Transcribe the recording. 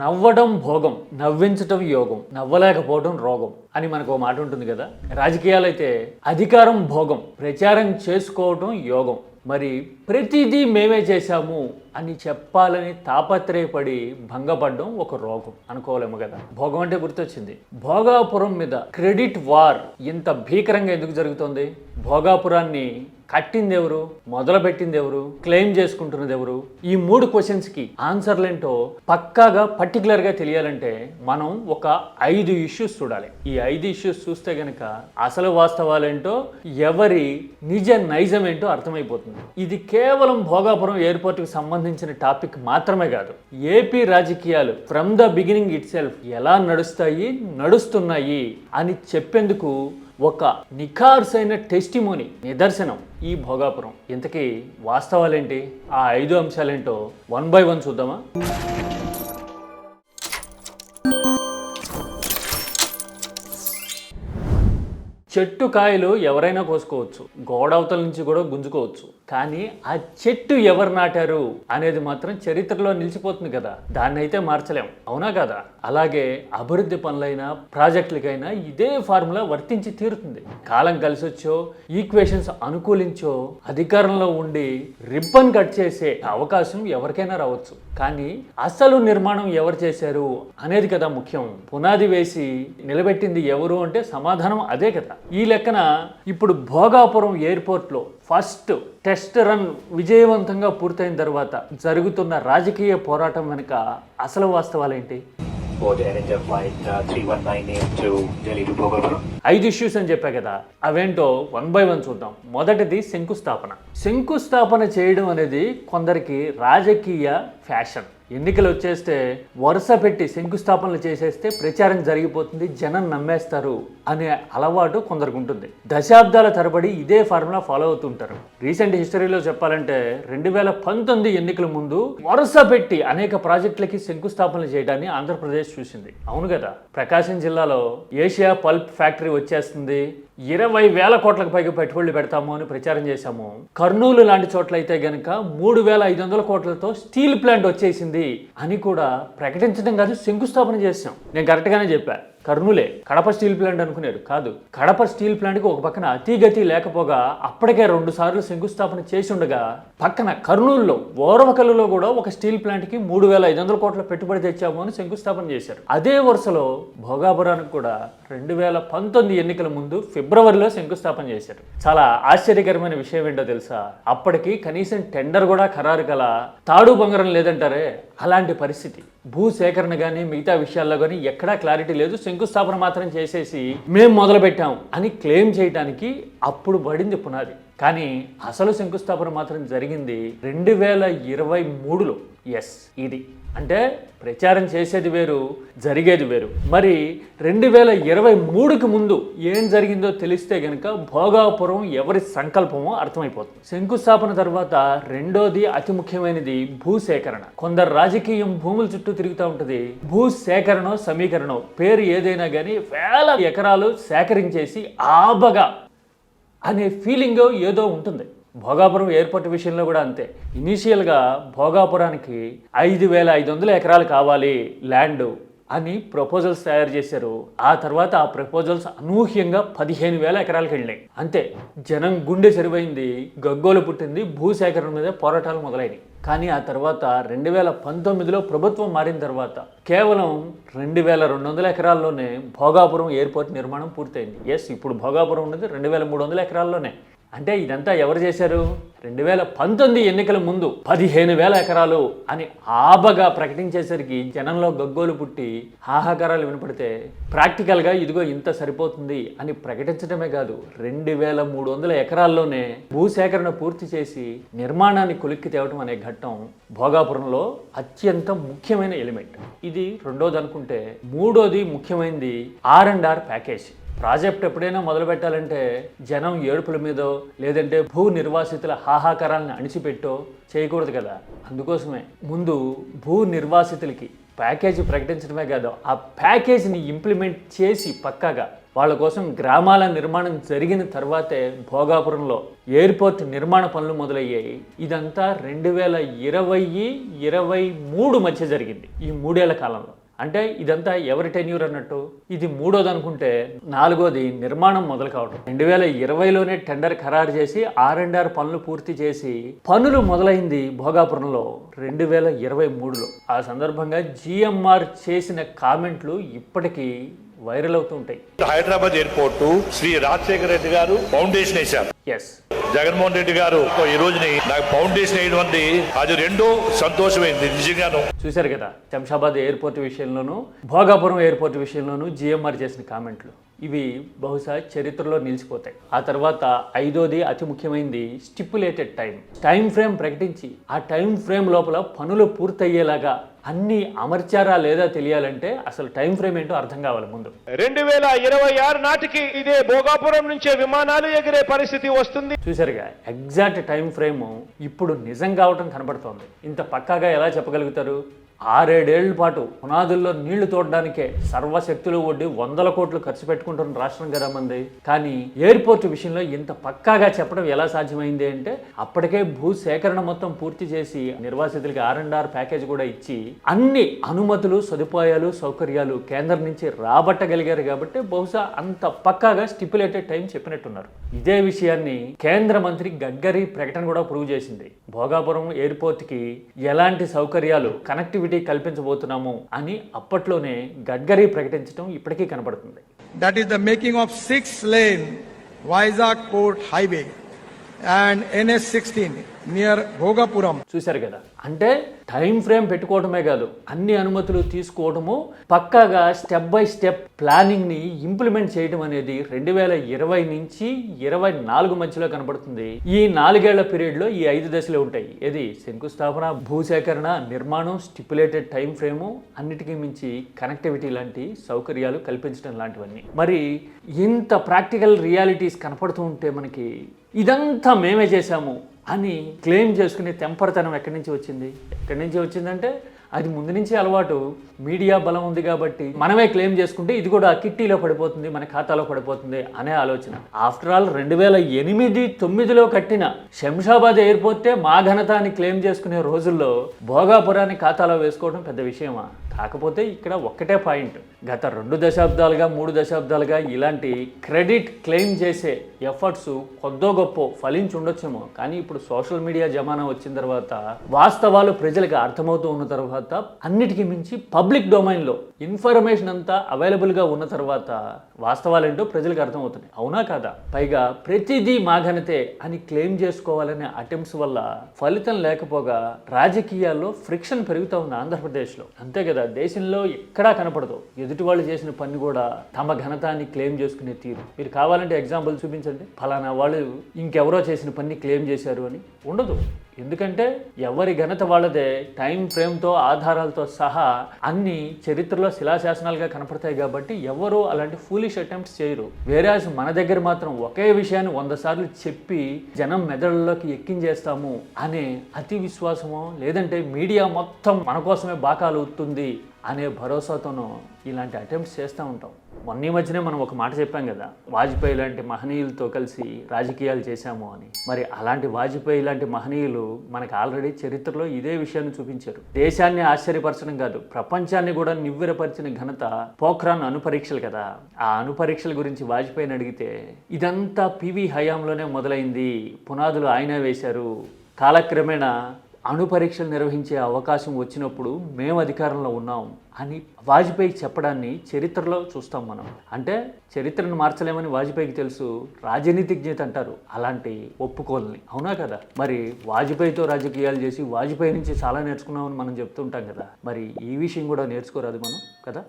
నవ్వడం భోగం, నవ్వించటం యోగం, నవ్వలేకపోవడం రోగం అని మనకు మాట ఉంటుంది కదా. రాజకీయాలైతే అధికారం భోగం, ప్రచారం చేసుకోవడం యోగం. మరి ప్రతిదీ మేమే చేశాము అని చెప్పాలని తాపత్రయపడి భంగపడడం ఒక రోగం అనుకోలేము కదా. భోగం అంటే గుర్తొచ్చింది. భోగాపురం మీద క్రెడిట్ వార్ ఇంత భీకరంగా ఎందుకు జరుగుతోంది? భోగాపురాన్ని కట్టింది ఎవరు, మొదలుపెట్టింది ఎవరు, క్లెయిమ్ చేసుకుంటున్నది ఎవరు? ఈ 3 క్వశ్చన్స్కి ఆన్సర్లేంటో పక్కాగా పర్టికులర్గా తెలియాలంటే మనం ఒక 5 ఇష్యూస్ చూడాలి. ఈ 5 ఇష్యూస్ చూస్తే గనక అసలు వాస్తవాలేంటో, ఎవరి నిజ నైజం ఏంటో అర్థమైపోతుంది. ఇది కేవలం భోగాపురం ఎయిర్పోర్ట్కి సంబంధించిన టాపిక్ మాత్రమే కాదు. ఏపీ రాజకీయాలు from the beginning it self ఎలా నడుస్తున్నాయి అని చెప్పేందుకు ఒక నిఖార్సైన టెస్టిమోనీ, నిదర్శనం ఈ భోగాపురం. ఇంతకీ వాస్తవాలేంటి, ఆ 5 అంశాలేంటో 1 by 1 చూద్దామా? చెట్టు కాయలు ఎవరైనా కోసుకోవచ్చు, గోడవతల నుంచి కూడా గుంజుకోవచ్చు. కానీ ఆ చెట్టు ఎవరు నాటారు అనేది మాత్రం చరిత్రలో నిలిచిపోతుంది కదా. దాన్ని అయితే మార్చలేం, అవునా కదా? అలాగే అభివృద్ధి పనులైనా ప్రాజెక్టులకైనా ఇదే ఫార్ములా వర్తించి తీరుతుంది. కాలం కలిసి వచ్చో, ఈక్వేషన్స్ అనుకూలించో అధికారంలో ఉండి రిబ్బన్ కట్ చేసే అవకాశం ఎవరికైనా రావచ్చు. కానీ అసలు నిర్మాణం ఎవరు చేశారు అనేది కదా ముఖ్యం. పునాది వేసి నిలబెట్టింది ఎవరు అంటే సమాధానం అదే కదా. ఈ లెక్కన ఇప్పుడు భోగాపురం ఎయిర్పోర్ట్లో ఫస్ట్ టెస్ట్ రన్ విజయవంతంగా పూర్తయిన తర్వాత జరుగుతున్న రాజకీయ పోరాటం వెనుక అసలు వాస్తవాలేంటి? 5 ఇష్యూస్ అని చెప్పా కదా, అవేంటో 1 by 1 చూద్దాం. మొదటిది శంకుస్థాపన. శంకుస్థాపన చేయడం అనేది కొందరికి రాజకీయ ఫ్యాషన్. ఎన్నికలు వచ్చేస్తే వరుస పెట్టి శంకుస్థాపనలు చేసేస్తే ప్రచారం జరిగిపోతుంది, జనం నమ్మేస్తారు అనే అలవాటు కొందరికి ఉంటుంది. దశాబ్దాల తరబడి ఇదే ఫార్ములా ఫాలో అవుతుంటారు. రీసెంట్ హిస్టరీలో చెప్పాలంటే 2019 ఎన్నికల ముందు వరుస పెట్టి అనేక ప్రాజెక్టులకి శంకుస్థాపనలు చేయడాన్ని ఆంధ్రప్రదేశ్ చూసింది, అవును కదా. ప్రకాశం జిల్లాలో ఏషియా పల్ప్ ఫ్యాక్టరీ వచ్చేస్తుంది, 20,000 కోట్లకు పైగా పెట్టుబడులు పెడతాము అని ప్రచారం చేశాము. కర్నూలు లాంటి చోట్ల అయితే గనక 3,500 కోట్లతో స్టీల్ ప్లాంట్ వచ్చేసింది అని కూడా ప్రకటించడం కాదు, శంకుస్థాపన చేసాం. నేను కరెక్ట్గానే చెప్పా. కర్నూలే కడప స్టీల్ ప్లాంట్ అనుకున్నారు, కాదు. కడప స్టీల్ ప్లాంట్కి ఒక పక్కన అతిగతి లేకపోగా అప్పటికే 2 సార్లు శంకుస్థాపన చేసి ఉండగా పక్కన కర్నూలులో ఓరవకల్లులో కూడా ఒక స్టీల్ ప్లాంట్కి 3,500 కోట్ల పెట్టుబడి తెచ్చాము అని శంకుస్థాపన చేశారు. అదే వరుసలో భోగాపురానికి కూడా 2019 ఎన్నికల ముందు ఫిబ్రవరిలో శంకుస్థాపన చేశారు. చాలా ఆశ్చర్యకరమైన విషయం ఏంటో తెలుసా? అప్పటికి కనీసం టెండర్ కూడా ఖరారు కల తాడు బంగారం లేదంటారే, అలాంటి పరిస్థితి. భూ సేకరణ కానీ మిగతా విషయాల్లో కానీ ఎక్కడా క్లారిటీ లేదు. శంకుస్థాపన మాత్రం చేసేసి మేము మొదలు పెట్టాం అని క్లెయిమ్ చేయడానికి అప్పుడు పడింది పునాది. కానీ అసలు శంకుస్థాపన మాత్రం జరిగింది 2023లో. ఎస్, ఇది అంటే ప్రచారం చేసేది వేరు, జరిగేది వేరు. మరి 2023కి ముందు ఏం జరిగిందో తెలిస్తే గనక భోగాపురం ఎవరి సంకల్పమో అర్థమైపోతుంది. శంకుస్థాపన తర్వాత రెండోది అతి ముఖ్యమైనది భూసేకరణ. కొందరు రాజకీయం భూముల చుట్టూ తిరుగుతూ ఉంటుంది. భూసేకరణ సమీకరణ పేరు ఏదైనా కానీ వేల ఎకరాలు సేకరించేసి ఆబగా అనే ఫీలింగ్ ఏదో ఉంటుంది. భోగాపురం ఎయిర్పోర్ట్ విషయంలో కూడా అంతే. ఇనీషియల్గా భోగాపురానికి 5,500 ఎకరాలు కావాలి ల్యాండ్ అని ప్రపోజల్స్ తయారు చేశారు. ఆ తర్వాత ఆ ప్రపోజల్స్ అనూహ్యంగా 15,000 ఎకరాలకు వెళ్ళినాయి. అంతే, జనం గుండె చెరువైంది, గగ్గోలు పుట్టింది, భూసేకరణ మీద పోరాటాలు మొదలైనవి. కానీ ఆ తర్వాత 2019లో ప్రభుత్వం మారిన తర్వాత కేవలం 2,200 ఎకరాల్లోనే భోగాపురం ఎయిర్పోర్ట్ నిర్మాణం పూర్తయింది. ఎస్, ఇప్పుడు భోగాపురం ఉన్నది 2,300 ఎకరాల్లోనే. అంటే ఇదంతా ఎవరు చేశారు? 2019 ఎన్నికల ముందు 15,000 ఎకరాలు అని ఆబగా ప్రకటించేసరికి జనంలో గగ్గోలు పుట్టి హాహాకారాలు వినపడితే ప్రాక్టికల్గా ఇదిగో ఇంత సరిపోతుంది అని ప్రకటించడమే కాదు, 2,300 ఎకరాల్లోనే భూసేకరణ పూర్తి చేసి నిర్మాణాన్ని కొలిక్కి తేవటం అనే ఘట్టం భోగాపురంలో అత్యంత ముఖ్యమైన ఎలిమెంట్. ఇది రెండోది అనుకుంటే, మూడోది ముఖ్యమైనది R&R ప్యాకేజ్. ప్రాజెక్ట్ ఎప్పుడైనా మొదలు పెట్టాలంటే జనం ఏడుపుల మీదో లేదంటే భూ నిర్వాసితుల హాహాకారాలను అణిచిపెట్టో చేయకూడదు కదా. అందుకోసమే ముందు భూ నిర్వాసితులకి ప్యాకేజీ ప్రకటించడమే కాదు, ఆ ప్యాకేజీని ఇంప్లిమెంట్ చేసి పక్కాగా వాళ్ళ కోసం గ్రామాల నిర్మాణం జరిగిన తర్వాతే భోగాపురంలో ఎయిర్పోర్ట్ నిర్మాణ పనులు మొదలయ్యాయి. ఇదంతా 2020-23 మధ్య జరిగింది, ఈ 3 ఏళ్ల కాలంలో. అంటే ఇదంతా ఎవరి టెన్యూర్ అన్నట్టు? ఇది 3వది అనుకుంటే 4వది నిర్మాణం మొదలు కావడం. 2020లోనే టెండర్ ఖరారు చేసి R&R పనులు పూర్తి చేసి పనులు మొదలైంది భోగాపురంలో 2023లో. ఆ సందర్భంగా GMR చేసిన కామెంట్లు ఇప్పటికీ వైరల్ అవుతూ ఉంటాయి. హైదరాబాద్ ఎయిర్పోర్టు శ్రీ రాజశేఖర రెడ్డి గారు ఫౌండేషన్ వేశారు. ఎస్, జగన్మోహన్ రెడ్డి గారు ఈ రోజుని నాకు ఫౌండేషన్ వేయడం అది రెండో సంతోషమైంది నిజంగాను. చూశారు కదా, శంషాబాద్ ఎయిర్పోర్ట్ విషయంలోనూ భోగాపురం ఎయిర్పోర్ట్ విషయంలోనూ GMR చేసిన కామెంట్లు ఇవి బహుశా చరిత్రలో నిలిచిపోతాయి. ఆ తర్వాత 5వది అతి ముఖ్యమైనది స్టిపులేటెడ్ టైం ఫ్రేమ్ ప్రకటించి ఆ టైం ఫ్రేమ్ లోపల పనులు పూర్తయ్యేలాగా అన్ని అమర్చారా లేదా తెలియాలంటే అసలు టైం ఫ్రేమ్ ఏంటో అర్థం కావాలి ముందు. 2026 నాటికి ఇదే భోగాపురం నుంచే విమానాలు ఎగిరే పరిస్థితి వస్తుంది. చూసారుగా, ఎగ్జాక్ట్ టైం ఫ్రేమ్ ఇప్పుడు నిజం కావటం కనబడుతోంది. ఇంత పక్కాగా ఎలా చెప్పగలుగుతారు? 6-7 ఏళ్ల పాటు పునాదుల్లో నీళ్లు తోడడానికే సర్వశక్తులు ఒడ్డి 100 కోట్లు ఖర్చు పెట్టుకుంటున్న రాష్ట్రం కదా మంది. కానీ ఎయిర్పోర్ట్ విషయంలో ఇంత పక్కాగా చెప్పడం ఎలా సాధ్యమైంది అంటే అప్పటికే భూసేకరణ మొత్తం పూర్తి చేసి నిర్వాసితులకి R&R ప్యాకేజ్ కూడా ఇచ్చి అన్ని అనుమతులు, సదుపాయాలు, సౌకర్యాలు కేంద్రం నుంచి రాబట్టగలిగారు కాబట్టి బహుశా అంత పక్కాగా స్టిపులేటెడ్ టైం చెప్పినట్టున్నారు. ఇదే విషయాన్ని కేంద్ర మంత్రి గడ్కరీ ప్రకటన కూడా ప్రూవ్ చేసింది. భోగాపురం ఎయిర్పోర్ట్కి ఎలాంటి సౌకర్యాలు, కనెక్టివిటీ కల్పించబోతున్నాము అని అప్పట్లోనే గడ్కరీ ప్రకటించడం ఇప్పటికీ కనబడుతుంది. That is the making of 6-lane Vizag Port Highway and NH16 near Bhogapuram. చూశారు కదా, అంటే టైం ఫ్రేమ్ పెట్టుకోవడమే కాదు, అన్ని అనుమతులు తీసుకోవడము, పక్కాగా స్టెప్ బై స్టెప్ ప్లానింగ్ ని ఇంప్లిమెంట్ చేయడం అనేది 2020 నుంచి 24 మధ్యలో కనబడుతుంది. ఈ 4 ఏళ్ల పీరియడ్ లో ఈ 5 దశలు ఉంటాయి. ఏది? శంకుస్థాపన, భూసేకరణ, నిర్మాణం, స్టిపులేటెడ్ టైం ఫ్రేము, అన్నిటికీ మించి కనెక్టివిటీ లాంటి సౌకర్యాలు కల్పించడం లాంటివన్నీ. మరి ఇంత ప్రాక్టికల్ రియాలిటీస్ కనపడుతూ ఉంటే మనకి ఇదంతా మేమే చేశాము అని క్లెయిమ్ చేసుకునే తెంపరతనం ఎక్కడి నుంచి వచ్చిందంటే అది ముందు నుంచి అలవాటు. మీడియా బలం ఉంది కాబట్టి మనమే క్లెయిమ్ చేసుకుంటే ఇది కూడా కిట్టీలో పడిపోతుంది, మన ఖాతాలో పడిపోతుంది అనే ఆలోచన. ఆఫ్టర్ ఆల్ 2008-9లో కట్టిన శంషాబాద్ ఎయిర్పోర్టే మా ఘనత అని క్లెయిమ్ చేసుకునే రోజుల్లో భోగాపురాన్ని ఖాతాలో వేసుకోవడం పెద్ద విషయమా? కాకపోతే ఇక్కడ ఒక్కటే పాయింట్, గత 2 దశాబ్దాలుగా 3 దశాబ్దాలుగా ఇలాంటి క్రెడిట్ క్లెయిమ్ చేసే ఎఫర్ట్స్ కొద్దో గొప్ప ఫలించి ఉండొచ్చేమో. కానీ ఇప్పుడు సోషల్ మీడియా జమానా వచ్చిన తర్వాత, వాస్తవాలు ప్రజలకు అర్థమవుతూ ఉన్న తర్వాత, అన్నిటికీ మించి పబ్లిక్ డొమైన్లో ఇన్ఫర్మేషన్ అంతా అవైలబుల్గా ఉన్న తర్వాత వాస్తవాలేంటో ప్రజలకు అర్థమవుతున్నాయి. అవునా కాదా? పైగా ప్రతిదీ మా ఘనతే అని క్లెయిమ్ చేసుకోవాలనే అటెంప్ట్స్ వల్ల ఫలితం లేకపోగా రాజకీయాల్లో ఫ్రిక్షన్ పెరుగుతూ ఉంది ఆంధ్రప్రదేశ్లో. అంతే కదా, దేశంలో ఎక్కడా కనపడదు ఎదుటి వాళ్ళు చేసిన పని కూడా తమ ఘనతాన్ని క్లెయిమ్ చేసుకునే తీరు. మీరు కావాలంటే ఎగ్జాంపుల్ చూపించండి, ఫలానా వాళ్ళు ఇంకెవరో చేసిన పని క్లెయిమ్ చేశారు అని. ఉండదు. ఎందుకంటే ఎవరి ఘనత వాళ్ళదే, టైం ఫ్రేమ్తో ఆధారాలతో సహా అన్ని చరిత్రలో శిలాశాసనాలుగా కనపడతాయి కాబట్టి ఎవరు అలాంటి ఫూలిష్ అటెంప్ట్స్ చేయరు. వేరాజ్ మన దగ్గర మాత్రం ఒకే విషయాన్ని 100 సార్లు చెప్పి జనం మెదడుల్లోకి ఎక్కించేస్తాము అనే అతి విశ్వాసమో, లేదంటే మీడియా మొత్తం మన కోసమే బాకాలు ఊతుంది అనే భరోసాతోనూ ఇలాంటి అటెంప్ట్స్ చేస్తూ ఉంటాం. మొన్న మధ్యనే మనం ఒక మాట చెప్పాం కదా, వాజ్పేయి లాంటి మహనీయులతో కలిసి రాజకీయాలు చేశాము అని. మరి అలాంటి వాజ్పేయి లాంటి మహనీయులు మనకు ఆల్రెడీ చరిత్రలో ఇదే విషయాన్ని చూపించారు. దేశాన్ని ఆశ్చర్యపరచడం కాదు, ప్రపంచాన్ని కూడా నివ్వెరపరిచిన ఘనత పోఖ్రాన్ అణుపరీక్షలు కదా. ఆ అణుపరీక్షల గురించి వాజ్పేయిని అడిగితే ఇదంతా పివి హయాంలోనే మొదలైంది, పునాదులు ఆయనే వేశారు, కాలక్రమేణా అణుపరీక్షలు నిర్వహించే అవకాశం వచ్చినప్పుడు మేము అధికారంలో ఉన్నాం అని వాజ్పేయికి చెప్పడాన్ని చరిత్రలో చూస్తాం మనం. అంటే చరిత్రను మార్చలేమని వాజ్పేయికి తెలుసు, రాజనీతిజ్ఞత అంటారు అలాంటి ఒప్పుకోల్ని. అవునా కదా? మరి వాజ్పేయితో రాజకీయాలు చేసి వాజ్పేయి నుంచి చాలా నేర్చుకున్నామని మనం చెప్తుంటాం కదా. మరి ఈ విషయం కూడా నేర్చుకోరాదు మనం కదా.